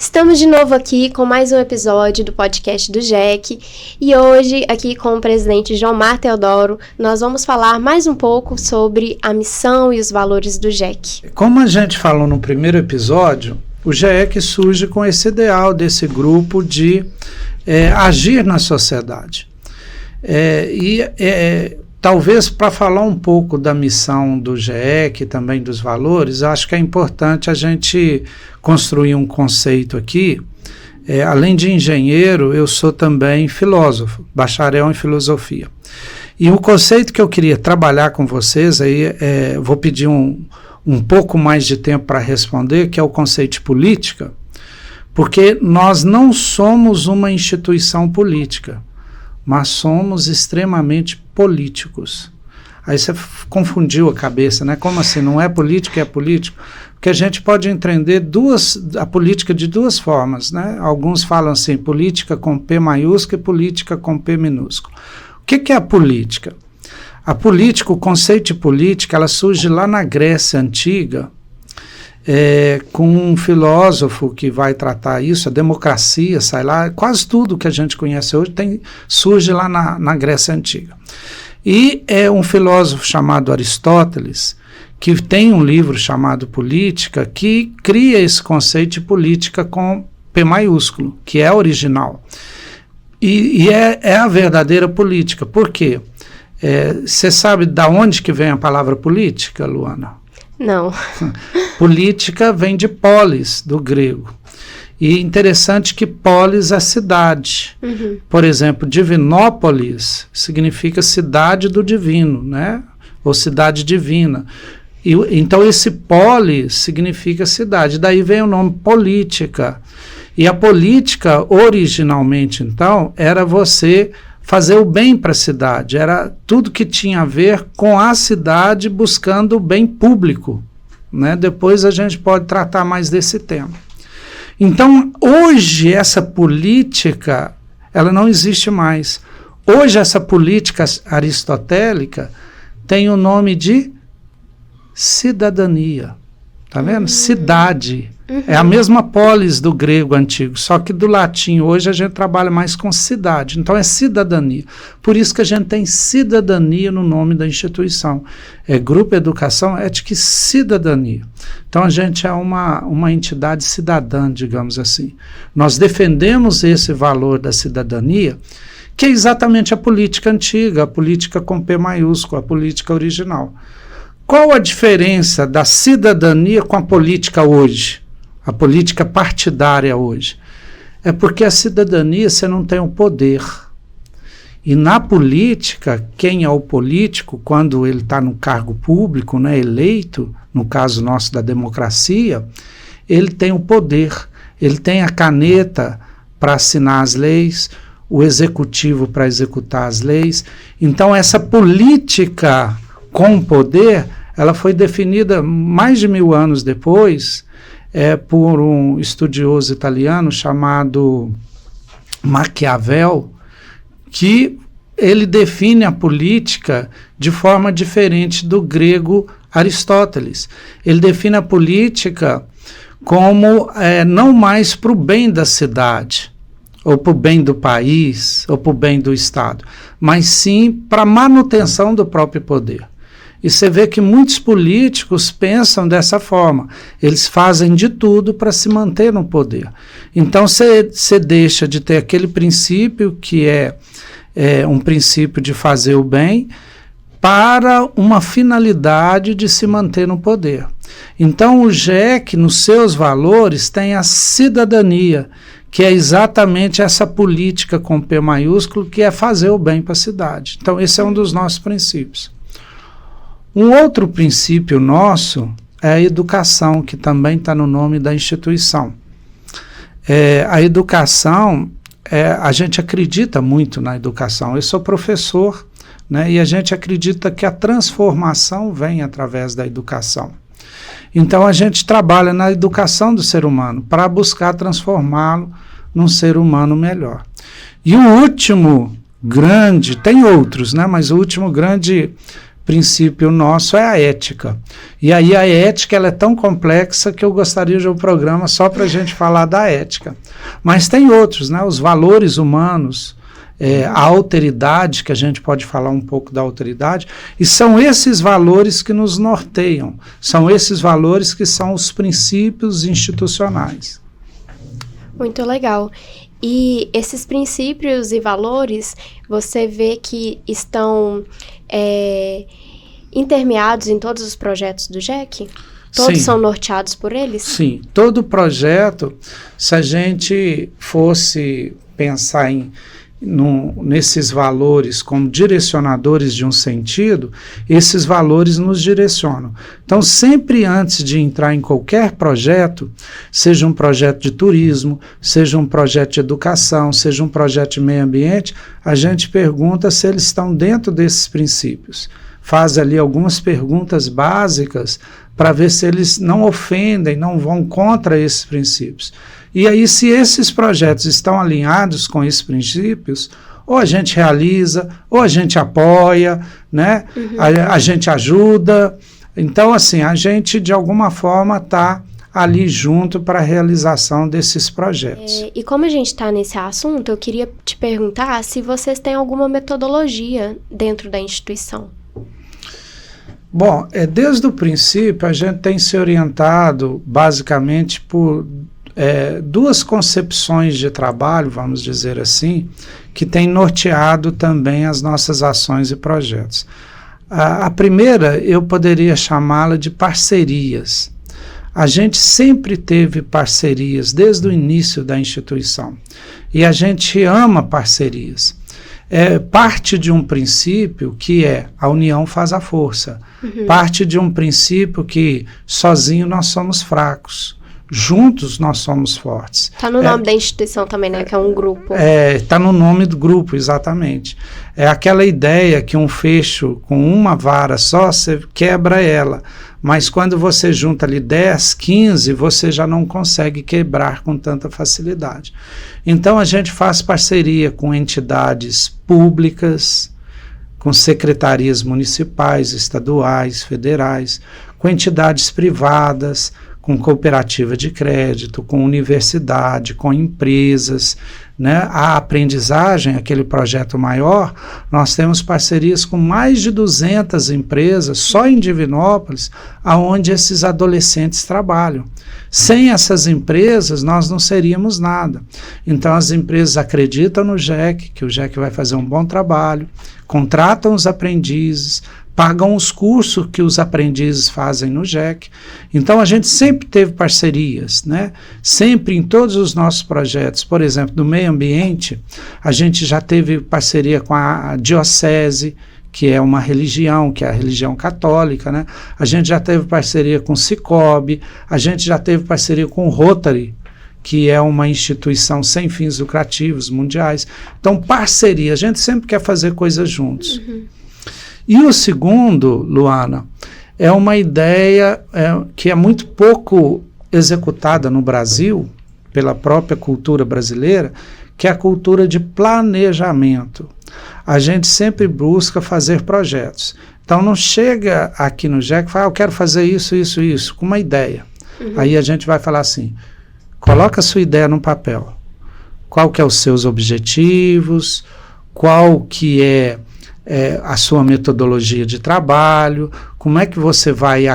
Estamos de novo aqui com mais um episódio do podcast do GEC e hoje, aqui com o presidente Jomar Teodoro, nós vamos falar mais um pouco sobre a missão e os valores do GEC. Como a gente falou no primeiro episódio, o GEC surge com esse ideal desse grupo de agir na sociedade. Talvez para falar um pouco da missão do GEC e também dos valores, acho que é importante a gente construir um conceito aqui. Além de engenheiro, eu sou também filósofo, bacharel em filosofia. E o conceito que eu queria trabalhar com vocês, aí vou pedir um pouco mais de tempo para responder, que é o conceito de política, porque nós não somos uma instituição política, mas somos extremamente políticos. Aí você confundiu a cabeça, né? Como assim? Não é político, é político? Porque a gente pode entender a política de duas formas, né? Alguns falam assim, política com P maiúsculo e política com P minúsculo. O que é a política? A política, o conceito de política, ela surge lá na Grécia Antiga, com um filósofo que vai tratar isso, a democracia, sai lá, quase tudo que a gente conhece hoje surge lá na Grécia Antiga. E é um filósofo chamado Aristóteles, que tem um livro chamado Política, que cria esse conceito de política com P maiúsculo, que é original. E é a verdadeira política. Por quê? Você sabe de onde que vem a palavra política, Luana? Não. Política vem de polis, do grego. E interessante que polis é cidade. Uhum. Por exemplo, Divinópolis significa cidade do divino, né? Ou cidade divina. Então esse polis significa cidade. Daí vem o nome política. E a política, originalmente, então, era você fazer o bem para a cidade, era tudo que tinha a ver com a cidade buscando o bem público, né? Depois a gente pode tratar mais desse tema. Então, hoje essa política, ela não existe mais. Hoje essa política aristotélica tem o nome de cidadania, tá vendo? Cidade. Uhum. É a mesma polis do grego antigo, só que do latim hoje a gente trabalha mais com cidade, então é cidadania. Por isso que a gente tem cidadania no nome da instituição. Grupo Educação, Ética e Cidadania. Então a gente é uma entidade cidadã, digamos assim. Nós defendemos esse valor da cidadania, que é exatamente a política antiga, a política com P maiúsculo, a política original. Qual a diferença da cidadania com a política hoje? A política partidária hoje? É porque a cidadania você não tem o poder. E na política, quem é o político, quando ele está no cargo público, né, eleito, no caso nosso da democracia, ele tem o poder, ele tem a caneta para assinar as leis, o executivo para executar as leis. Então essa política com poder, ela foi definida mais de 1000 anos depois, por um estudioso italiano chamado Maquiavel, que ele define a política de forma diferente do grego Aristóteles. Ele define a política como não mais para o bem da cidade, ou para o bem do país, ou para o bem do Estado, mas sim para a manutenção do próprio poder. E você vê que muitos políticos pensam dessa forma. Eles fazem de tudo para se manter no poder. Então você deixa de ter aquele princípio que é um princípio de fazer o bem para uma finalidade de se manter no poder. Então o GEC, nos seus valores, tem a cidadania, que é exatamente essa política com P maiúsculo, que é fazer o bem para a cidade. Então esse é um dos nossos princípios. Um outro princípio nosso é a educação, que também está no nome da instituição. A educação, a gente acredita muito na educação. Eu sou professor, né, e a gente acredita que a transformação vem através da educação. Então a gente trabalha na educação do ser humano para buscar transformá-lo num ser humano melhor. E o último grande, tem outros, né, mas o último grande princípio nosso é a ética. E aí a ética ela é tão complexa que eu gostaria de um programa só para a gente falar da ética. Mas tem outros, né? Os valores humanos, a alteridade, que a gente pode falar um pouco da alteridade, e são esses valores que nos norteiam, são esses valores que são os princípios institucionais. Muito legal. E esses princípios e valores, você vê que estão intermeados em todos os projetos do GEC? Todos Sim. são norteados por eles? Sim, todo projeto, se a gente fosse pensar nesses valores como direcionadores de um sentido, esses valores nos direcionam. Então, sempre antes de entrar em qualquer projeto, seja um projeto de turismo, seja um projeto de educação, seja um projeto de meio ambiente, a gente pergunta se eles estão dentro desses princípios. Faz ali algumas perguntas básicas para ver se eles não ofendem, não vão contra esses princípios. E aí, se esses projetos estão alinhados com esses princípios, ou a gente realiza, ou a gente apoia, né? A gente ajuda. Então, assim, a gente, de alguma forma, está ali junto para a realização desses projetos. E como a gente está nesse assunto, eu queria te perguntar se vocês têm alguma metodologia dentro da instituição. Bom, desde o princípio, a gente tem se orientado, basicamente, por duas concepções de trabalho, vamos dizer assim, que têm norteado também as nossas ações e projetos. A primeira, eu poderia chamá-la de parcerias. A gente sempre teve parcerias desde o início da instituição e a gente ama parcerias. Parte de um princípio que a união faz a força. Parte de um princípio que sozinho nós somos fracos. Juntos nós somos fortes. Está no nome da instituição também, né? Que é um grupo. Está no nome do grupo, exatamente. É aquela ideia que um fecho com uma vara só, você quebra ela. Mas quando você junta ali 10, 15, você já não consegue quebrar com tanta facilidade. Então a gente faz parceria com entidades públicas, com secretarias municipais, estaduais, federais, com entidades privadas, com cooperativa de crédito, com universidade, com empresas, né? A aprendizagem, aquele projeto maior, nós temos parcerias com mais de 200 empresas, só em Divinópolis, aonde esses adolescentes trabalham. Sem essas empresas, nós não seríamos nada. Então, as empresas acreditam no GEC, que o GEC vai fazer um bom trabalho, contratam os aprendizes, pagam os cursos que os aprendizes fazem no GEC. Então, a gente sempre teve parcerias, né? Sempre em todos os nossos projetos. Por exemplo, no meio ambiente, a gente já teve parceria com a diocese, que é uma religião, que é a religião católica, né? A gente já teve parceria com o Sicob, a gente já teve parceria com o Rotary, que é uma instituição sem fins lucrativos mundiais. Então, parceria, a gente sempre quer fazer coisas juntos. E o segundo, Luana, é uma ideia que é muito pouco executada no Brasil, pela própria cultura brasileira, que é a cultura de planejamento. A gente sempre busca fazer projetos. Então, não chega aqui no GEC e fala, eu quero fazer isso, isso, isso, com uma ideia. Aí a gente vai falar assim, coloca a sua ideia no papel. Qual que é os seus objetivos, qual que é a sua metodologia de trabalho, como é que você vai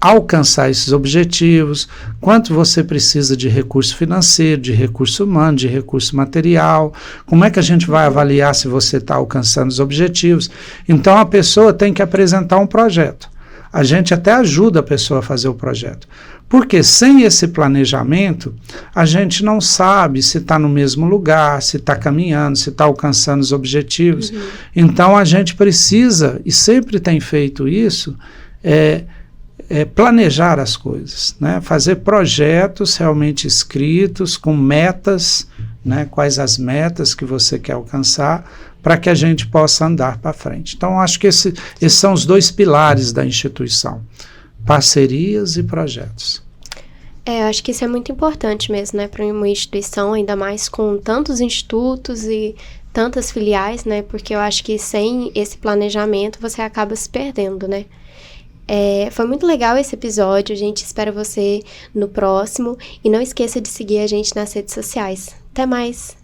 alcançar esses objetivos, quanto você precisa de recurso financeiro, de recurso humano, de recurso material, como é que a gente vai avaliar se você está alcançando os objetivos. Então, a pessoa tem que apresentar um projeto. A gente até ajuda a pessoa a fazer o projeto. Porque sem esse planejamento, a gente não sabe se está no mesmo lugar, se está caminhando, se está alcançando os objetivos. Então, a gente precisa, e sempre tem feito isso, planejar as coisas, né? Fazer projetos realmente escritos, com metas, né? Quais as metas que você quer alcançar, para que a gente possa andar para frente. Então, acho que esses são os dois pilares da instituição, parcerias e projetos. Eu acho que isso é muito importante mesmo, né, para uma instituição, ainda mais com tantos institutos e tantas filiais, né, porque eu acho que sem esse planejamento você acaba se perdendo, né. Foi muito legal esse episódio, a gente espera você no próximo e não esqueça de seguir a gente nas redes sociais. Até mais!